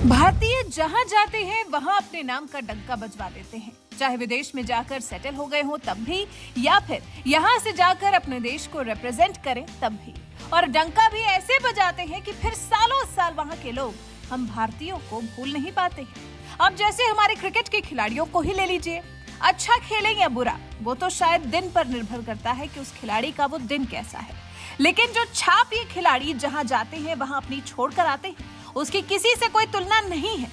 भारतीय जहां जाते हैं वहां अपने नाम का डंका बजवा देते हैं, चाहे विदेश में जाकर सेटल हो गए हो तब भी, या फिर यहां से जाकर अपने देश को रिप्रेजेंट करें तब भी। और डंका भी ऐसे बजाते हैं कि फिर सालों साल वहां के लोग हम भारतीयों को भूल नहीं पाते हैं। अब जैसे हमारे क्रिकेट के खिलाड़ियों को ही ले लीजिए, अच्छा खेलें या बुरा, वो तो शायद दिन पर निर्भर करता है कि उस खिलाड़ी का वो दिन कैसा है, लेकिन जो छाप ये खिलाड़ी जहां जाते हैं वहां अपनी छोड़ कर आते हैं, उसकी किसी से कोई तुलना नहीं है।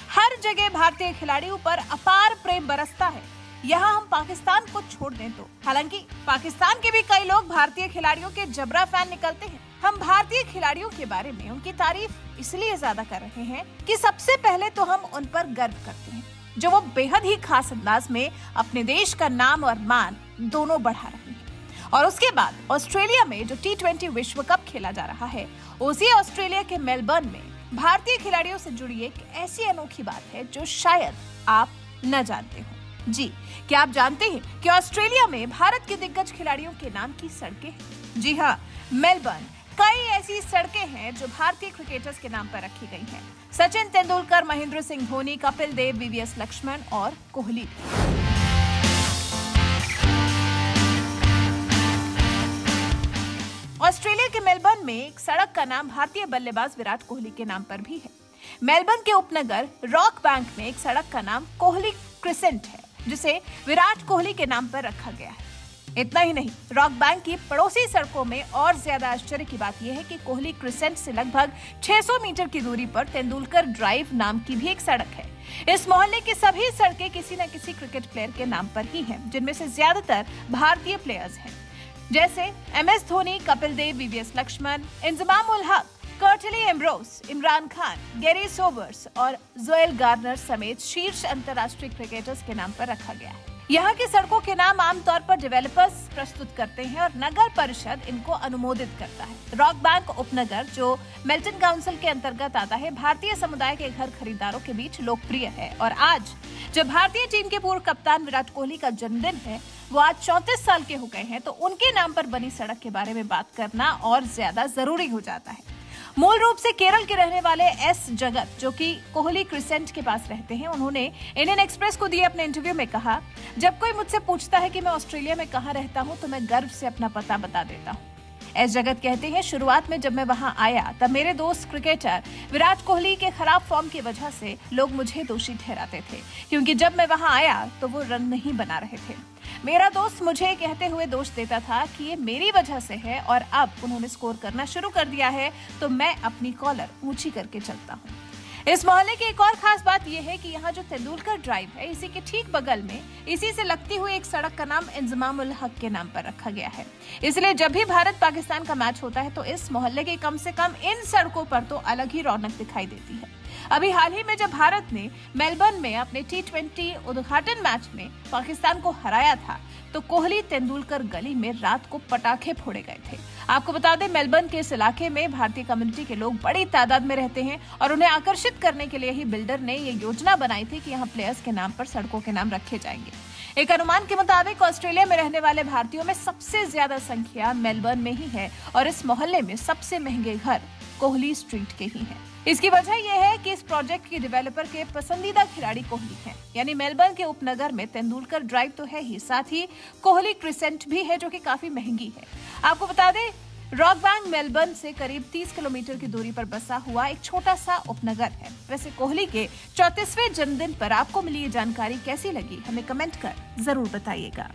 हर जगह भारतीय खिलाड़ियों पर अपार प्रेम बरसता है। यहाँ हम पाकिस्तान को छोड़ दें तो, हालांकि पाकिस्तान के भी कई लोग भारतीय खिलाड़ियों के जबरा फैन निकलते हैं। हम भारतीय खिलाड़ियों के बारे में उनकी तारीफ इसलिए ज्यादा कर रहे हैं कि सबसे पहले तो हम उन पर गर्व करते हैं, जो वो बेहद ही खास अंदाज में अपने देश का नाम और मान दोनों बढ़ा रहे हैं। और उसके बाद ऑस्ट्रेलिया में जो T20 विश्व कप खेला जा रहा है, उसी ऑस्ट्रेलिया के मेलबर्न में भारतीय खिलाड़ियों से जुड़ी एक ऐसी अनोखी बात है जो शायद आप न जानते हो। जी, क्या आप जानते हैं कि ऑस्ट्रेलिया में भारत के दिग्गज खिलाड़ियों के नाम की सड़कें हैं? जी हाँ, मेलबर्न कई ऐसी सड़कें हैं जो भारतीय क्रिकेटर्स के नाम पर रखी गई हैं। सचिन तेंदुलकर, महेंद्र सिंह धोनी, कपिल देव, VVS लक्ष्मण और कोहली। ऑस्ट्रेलिया के मेलबर्न में एक सड़क का नाम भारतीय बल्लेबाज विराट कोहली के नाम पर भी है। मेलबर्न के उपनगर रॉक बैंक में एक सड़क का नाम कोहली क्रिसेंट है, जिसे विराट कोहली के नाम पर रखा गया है। इतना ही नहीं, रॉक बैंक की पड़ोसी सड़कों में और ज्यादा आश्चर्य की बात यह है कि कोहली क्रिसेंट से लगभग 600 मीटर की दूरी पर तेंदुलकर ड्राइव नाम की भी एक सड़क है। इस मोहल्ले की सभी सड़कें किसी न किसी क्रिकेट प्लेयर के नाम पर ही हैं, जिनमें से ज्यादातर भारतीय प्लेयर्स हैं, जैसे MS Dhoni, Kapil Dev, VVS Lakshman, Inzamam ul Haq, Curtly Ambrose, Imran Khan, Garry Sobers और जोएल गार्नर समेत शीर्ष अंतर्राष्ट्रीय क्रिकेटर्स के नाम पर रखा गया है। यहाँ की सड़कों के नाम आमतौर पर डेवलपर्स प्रस्तुत करते हैं और नगर परिषद इनको अनुमोदित करता है। रॉक बैंक उपनगर, जो मेल्टन काउंसिल के अंतर्गत आता है, भारतीय समुदाय के घर खरीदारों के बीच लोकप्रिय है। और आज जब भारतीय टीम के पूर्व कप्तान विराट कोहली का जन्मदिन है, वो आज 34 साल के हो गए हैं, तो उनके नाम पर बनी सड़क के बारे में बात करना और ज्यादा जरूरी हो जाता है। मूल रूप से केरल के रहने वाले S जगत, जो कि कोहली क्रिसेंट के पास रहते हैं, उन्होंने इंडियन एक्सप्रेस को दिए अपने इंटरव्यू में कहा, जब कोई मुझसे पूछता है कि मैं ऑस्ट्रेलिया में कहाँ रहता हूँ तो मैं गर्व से अपना पता बता देता हूँ। S जगत कहते हैं, शुरुआत में जब मैं वहां आया तब मेरे दोस्त क्रिकेटर विराट कोहली के खराब फॉर्म की वजह से लोग मुझे दोषी ठहराते थे, क्योंकि जब मैं वहां आया तो वो रन नहीं बना रहे थे। मेरा दोस्त मुझे कहते हुए दोष देता था कि ये मेरी वजह से है, और अब उन्होंने स्कोर करना शुरू कर दिया है तो मैं अपनी कॉलर ऊंची करके चलता हूँ। इस मोहल्ले की एक और खास बात यह है कि यहाँ जो तेंदुलकर ड्राइव है, इसी के ठीक बगल में इसी से लगती हुई एक सड़क का नाम इंजमाम उल हक के नाम पर रखा गया है। इसलिए जब भी भारत पाकिस्तान का मैच होता है तो इस मोहल्ले के कम से कम इन सड़कों पर तो अलग ही रौनक दिखाई देती है। अभी हाल ही में जब भारत ने मेलबर्न में अपने T20 उद्घाटन मैच में पाकिस्तान को हराया था, तो कोहली तेंदुलकर गली में रात को पटाखे फोड़े गए थे। आपको बता दें, मेलबर्न के इस इलाके में भारतीय कम्युनिटी के लोग बड़ी तादाद में रहते हैं और उन्हें आकर्षित करने के लिए ही बिल्डर ने ये योजना बनाई थी कि यहाँ प्लेयर्स के नाम पर सड़कों के नाम रखे जाएंगे। एक अनुमान के मुताबिक ऑस्ट्रेलिया में रहने वाले भारतीयों में सबसे ज्यादा संख्या मेलबर्न में ही है और इस मोहल्ले में सबसे महंगे घर कोहली स्ट्रीट के ही हैं। इसकी वजह यह है कि इस प्रोजेक्ट के डेवलपर के पसंदीदा खिलाड़ी कोहली हैं, यानी मेलबर्न के उपनगर में तेंदुलकर ड्राइव तो है ही, साथ ही कोहली क्रिसेंट भी है, जो कि काफी महंगी है। आपको बता दें, रॉक बैंक मेलबर्न से करीब 30 किलोमीटर की दूरी पर बसा हुआ एक छोटा सा उपनगर है। वैसे कोहली के 34वें जन्मदिन पर आपको मिली ये जानकारी कैसी लगी, हमें कमेंट कर जरूर बताइएगा।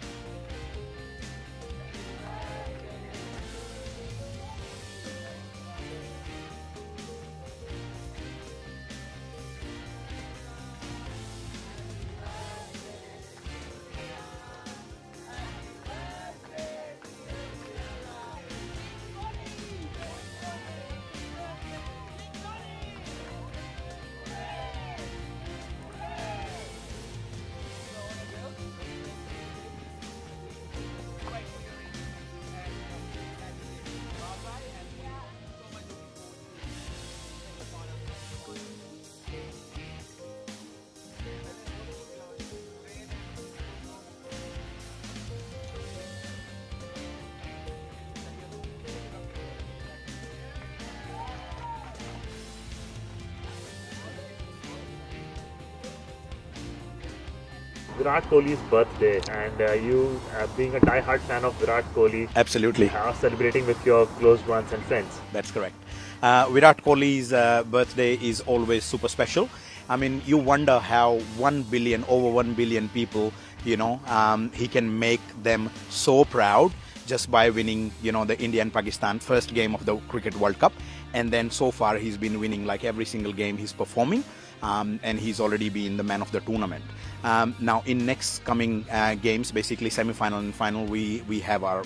Virat Kohli's birthday, and you, being a die-hard fan of Virat Kohli, Absolutely. are celebrating with your close ones and friends. That's correct. Virat Kohli's birthday is always super special. I mean, you wonder how over 1 billion people, he can make them so proud just by winning, the India and Pakistan first game of the Cricket World Cup. And then so far he's been winning like every single game he's performing. And he's already been the man of the tournament. Now in next coming games, basically semi-final and final, we have our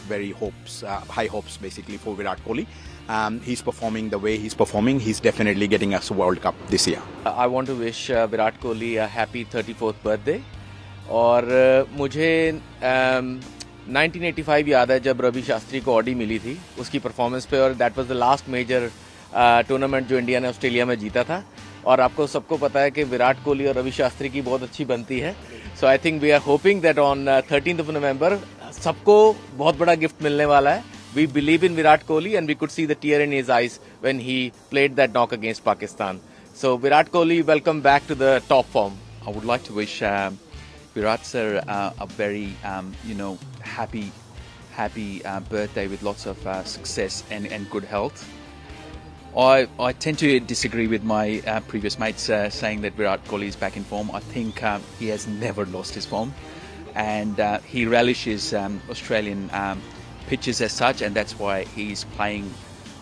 high hopes basically for Virat Kohli. He's performing the way he's performing. He's definitely getting us a World Cup this year. I want to wish Virat Kohli a happy 34th birthday. और मुझे 1985 याद है जब रवि शास्त्री को Audi मिली थी उसकी performance पे, और that was the last major tournament जो इंडिया ने ऑस्ट्रेलिया में जीता था. और आपको सबको पता है कि विराट कोहली और रवि शास्त्री की बहुत अच्छी बनती है. So I think we are hoping that on 13th of November सबको बहुत बड़ा गिफ्ट मिलने वाला है. We believe in Virat Kohli and we could see the tear in his eyes when he played that knock against Pakistan. So Virat Kohli, welcome back to the top form. I would like to wish Virat sir a very happy birthday with lots of success and good health. I tend to disagree with my previous mates saying that Virat Kohli is back in form. I think he has never lost his form, and he relishes Australian pitches as such, and that's why he's playing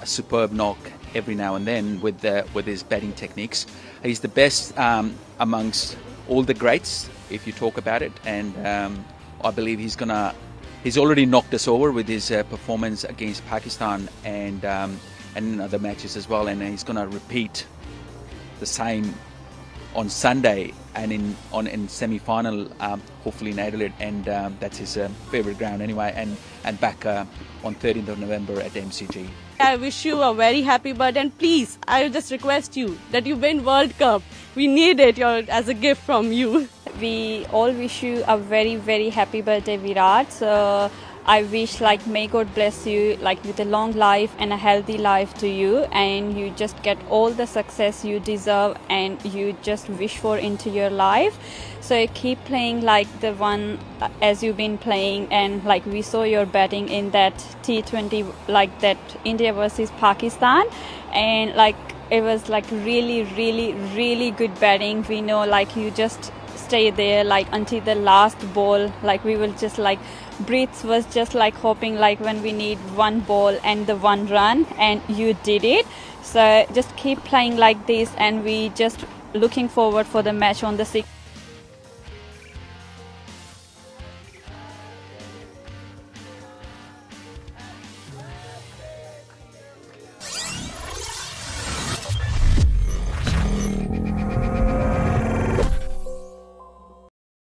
a superb knock every now and then with his batting techniques. He's the best amongst all the greats, if you talk about it, and I believe he's already knocked us over with his performance against Pakistan and in other matches as well, and he's going to repeat the same on Sunday and in semi-final, hopefully in Adelaide, and that's his favourite ground anyway, and back on 13th of November at MCG. I wish you a very happy birthday, and please, I just request you that you win World Cup. We need it as a gift from you. We all wish you a very, very happy birthday, Virat. So I wish may God bless you with a long life and a healthy life to you, and you just get all the success you deserve and you just wish for into your life. So keep playing the one as you've been playing, and we saw your batting in that T20, that India versus Pakistan, and it was really, really, really good batting. We know you just stay there until the last ball. We will just Breath was just hoping when we need one ball and the one run, and you did it. So just keep playing like this, and we just looking forward for the match on the 6th.